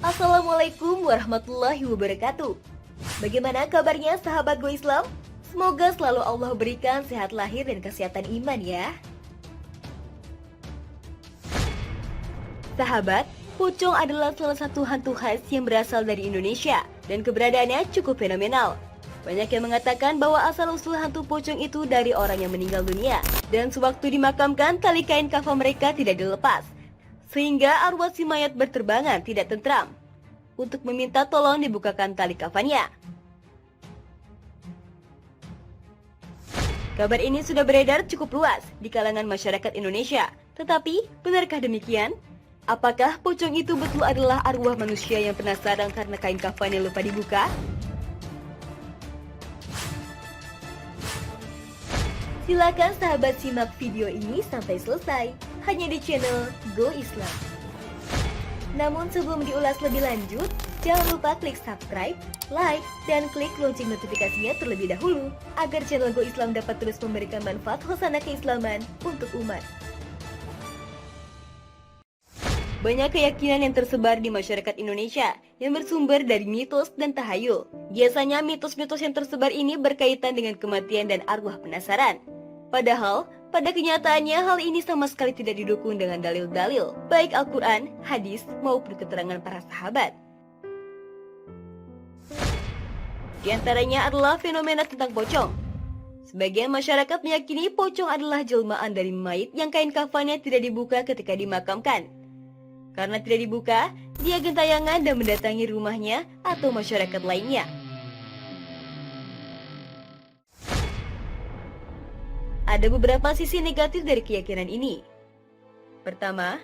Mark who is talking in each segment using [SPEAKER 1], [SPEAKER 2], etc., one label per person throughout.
[SPEAKER 1] Assalamualaikum warahmatullahi wabarakatuh. Bagaimana kabarnya sahabat Go Islam? Semoga selalu Allah berikan sehat lahir dan kesehatan iman ya. Sahabat, pocong adalah salah satu hantu khas yang berasal dari Indonesia dan keberadaannya cukup fenomenal. Banyak yang mengatakan bahwa asal-usul hantu pocong itu dari orang yang meninggal dunia dan sewaktu dimakamkan tali kain kafan mereka tidak dilepas, sehingga arwah si mayat berterbangan tidak tentram. Untuk meminta tolong dibukakan tali kafannya. Kabar ini sudah beredar cukup luas di kalangan masyarakat Indonesia. Tetapi, benarkah demikian? Apakah pocong itu betul adalah arwah manusia yang penasaran karena kain kafannya lupa dibuka? Silakan sahabat simak video ini sampai selesai, hanya di channel Go Islam. Namun sebelum diulas lebih lanjut, jangan lupa klik subscribe, like, dan klik lonceng notifikasinya terlebih dahulu, agar channel Go Islam dapat terus memberikan manfaat khasanah keislaman untuk umat. Banyak keyakinan yang tersebar di masyarakat Indonesia yang bersumber dari mitos dan tahayul. Biasanya mitos-mitos yang tersebar ini berkaitan dengan kematian dan arwah penasaran. Padahal, pada kenyataannya hal ini sama sekali tidak didukung dengan dalil-dalil, baik Al-Quran, hadis, maupun keterangan para sahabat. Di antaranya adalah fenomena tentang pocong. Sebagian masyarakat meyakini pocong adalah jelmaan dari mayit yang kain kafannya tidak dibuka ketika dimakamkan. Karena tidak dibuka, dia gentayangan dan mendatangi rumahnya atau masyarakat lainnya. Ada beberapa sisi negatif dari keyakinan ini. Pertama,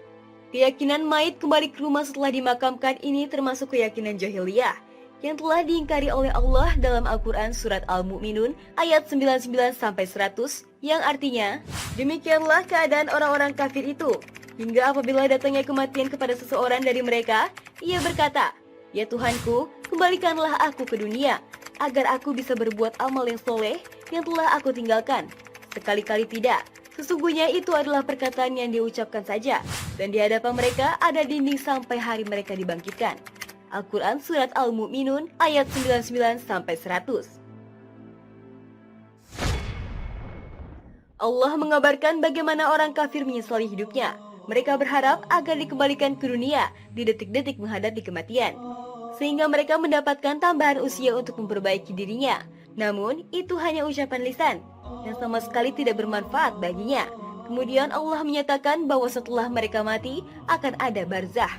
[SPEAKER 1] keyakinan mayit kembali ke rumah setelah dimakamkan ini termasuk keyakinan jahiliyah yang telah diingkari oleh Allah dalam Al-Quran Surat Al-Mu'minun ayat 99-100 yang artinya, demikianlah keadaan orang-orang kafir itu, hingga apabila datangnya kematian kepada seseorang dari mereka, ia berkata, "Ya Tuhanku, kembalikanlah aku ke dunia, agar aku bisa berbuat amal yang soleh yang telah aku tinggalkan." Sekali-kali tidak, sesungguhnya itu adalah perkataan yang diucapkan saja, dan di hadapan mereka ada dinding sampai hari mereka dibangkitkan. Al-Quran Surat Al-Mu'minun ayat 99-100. Allah mengabarkan bagaimana orang kafir menyesali hidupnya. Mereka berharap agar dikembalikan ke dunia di detik-detik menghadapi kematian, sehingga mereka mendapatkan tambahan usia untuk memperbaiki dirinya. Namun, itu hanya ucapan lisan yang sama sekali tidak bermanfaat baginya. Kemudian Allah menyatakan bahwa setelah mereka mati akan ada barzah,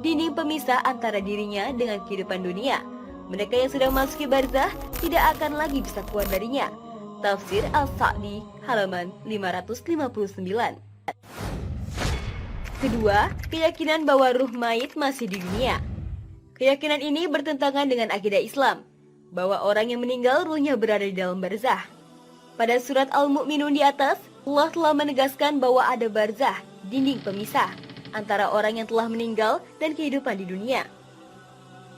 [SPEAKER 1] dinding pemisah antara dirinya dengan kehidupan dunia. Mereka yang sudah masuki barzah tidak akan lagi bisa keluar darinya. Tafsir Al-Sa'di halaman 559. Kedua, keyakinan bahwa ruh mayit masih di dunia. Keyakinan ini bertentangan dengan akidah Islam, bahwa orang yang meninggal ruhnya berada di dalam barzah. Pada surat Al-Mu'minun di atas, Allah telah menegaskan bahwa ada barzah, dinding pemisah, antara orang yang telah meninggal dan kehidupan di dunia.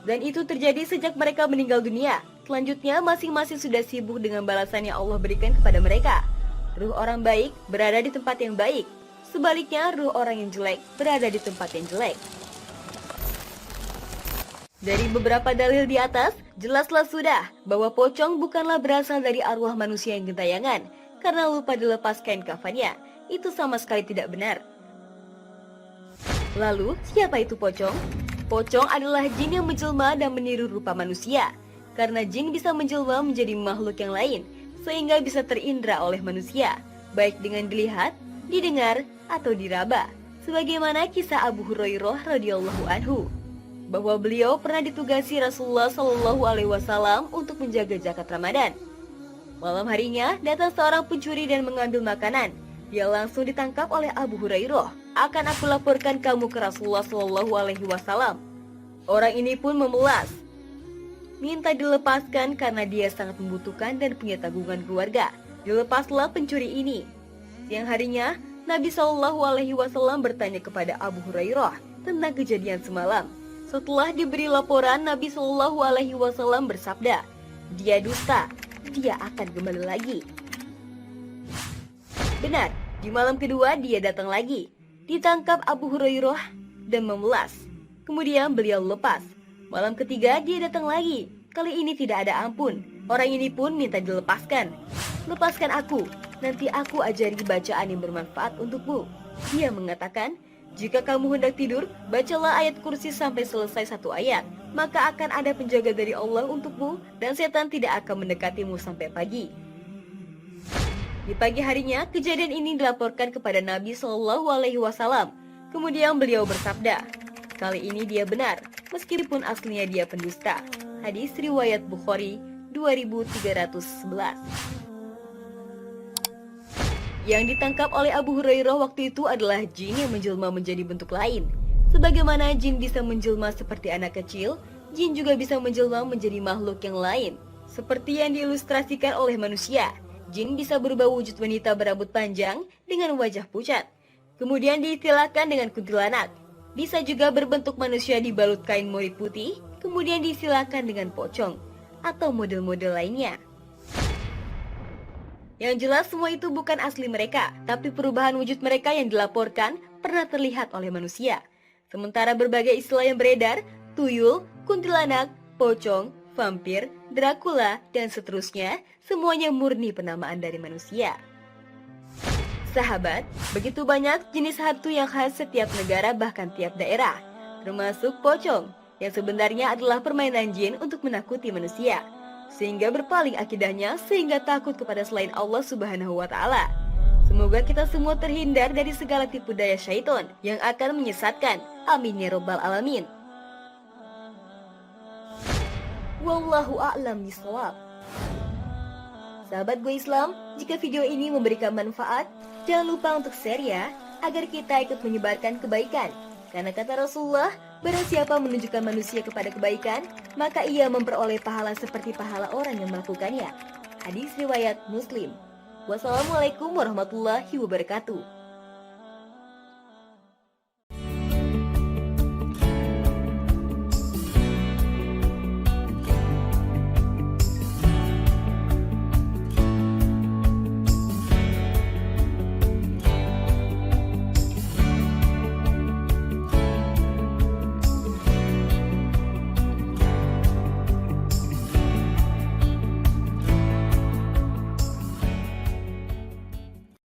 [SPEAKER 1] Dan itu terjadi sejak mereka meninggal dunia. Selanjutnya, masing-masing sudah sibuk dengan balasan yang Allah berikan kepada mereka. Ruh orang baik berada di tempat yang baik. Sebaliknya, ruh orang yang jelek berada di tempat yang jelek. Dari beberapa dalil di atas, jelaslah sudah bahwa pocong bukanlah berasal dari arwah manusia yang gentayangan karena lupa dilepas kain kafannya. Itu sama sekali tidak benar. Lalu, siapa itu pocong? Pocong adalah jin yang menjelma dan meniru rupa manusia. Karena jin bisa menjelma menjadi makhluk yang lain, sehingga bisa terindra oleh manusia, baik dengan dilihat, didengar, atau diraba. Sebagaimana kisah Abu Hurairah radhiyallahu anhu, bahwa beliau pernah ditugasi Rasulullah Shallallahu Alaihi Wasallam untuk menjaga zakat Ramadan. Malam harinya datang seorang pencuri dan mengambil makanan. Dia langsung ditangkap oleh Abu Hurairah. Akan aku laporkan kamu ke Rasulullah Shallallahu Alaihi Wasallam. Orang ini pun memelas, minta dilepaskan karena dia sangat membutuhkan dan punya tanggungan keluarga. Dilepaslah pencuri ini. Siang harinya Nabi Shallallahu Alaihi Wasallam bertanya kepada Abu Hurairah tentang kejadian semalam. Setelah diberi laporan, Nabi Shallallahu Alaihi Wasallam bersabda, "Dia dusta, dia akan kembali lagi." Benar, di malam kedua dia datang lagi. Ditangkap Abu Hurairah dan memelas. Kemudian beliau lepas. Malam ketiga dia datang lagi. Kali ini tidak ada ampun. Orang ini pun minta dilepaskan. Lepaskan aku, nanti aku ajari bacaan yang bermanfaat untukmu. Dia mengatakan, jika kamu hendak tidur, bacalah ayat kursi sampai selesai satu ayat. Maka akan ada penjaga dari Allah untukmu dan setan tidak akan mendekatimu sampai pagi. Di pagi harinya, kejadian ini dilaporkan kepada Nabi Shallallahu Alaihi Wasallam. Kemudian beliau bersabda, kali ini dia benar, meskipun aslinya dia pendusta. Hadis riwayat Bukhari 2311. Yang ditangkap oleh Abu Hurairah waktu itu adalah jin yang menjelma menjadi bentuk lain. Sebagaimana jin bisa menjelma seperti anak kecil, jin juga bisa menjelma menjadi makhluk yang lain. Seperti yang diilustrasikan oleh manusia, jin bisa berubah wujud wanita berambut panjang dengan wajah pucat. Kemudian diistilahkan dengan kuntilanak. Bisa juga berbentuk manusia dibalut kain mori putih, kemudian diistilahkan dengan pocong, atau model-model lainnya. Yang jelas semua itu bukan asli mereka, tapi perubahan wujud mereka yang dilaporkan pernah terlihat oleh manusia. Sementara berbagai istilah yang beredar, tuyul, kuntilanak, pocong, vampir, Dracula, dan seterusnya, semuanya murni penamaan dari manusia. Sahabat, begitu banyak jenis hantu yang khas setiap negara bahkan tiap daerah, termasuk pocong, yang sebenarnya adalah permainan jin untuk menakuti manusia, sehingga berpaling akidahnya sehingga takut kepada selain Allah Subhanahu wa Ta'ala. Semoga kita semua terhindar dari segala tipu daya syaitan yang akan menyesatkan. Amin ya robbal alamin. Wallahu a'lam bishawab. Sahabat Gue Islam, jika video ini memberikan manfaat, jangan lupa untuk share ya, agar kita ikut menyebarkan kebaikan. Karena kata Rasulullah, barang siapa menunjukkan manusia kepada kebaikan, maka ia memperoleh pahala seperti pahala orang yang melakukannya. Hadis riwayat Muslim. Wassalamualaikum warahmatullahi wabarakatuh.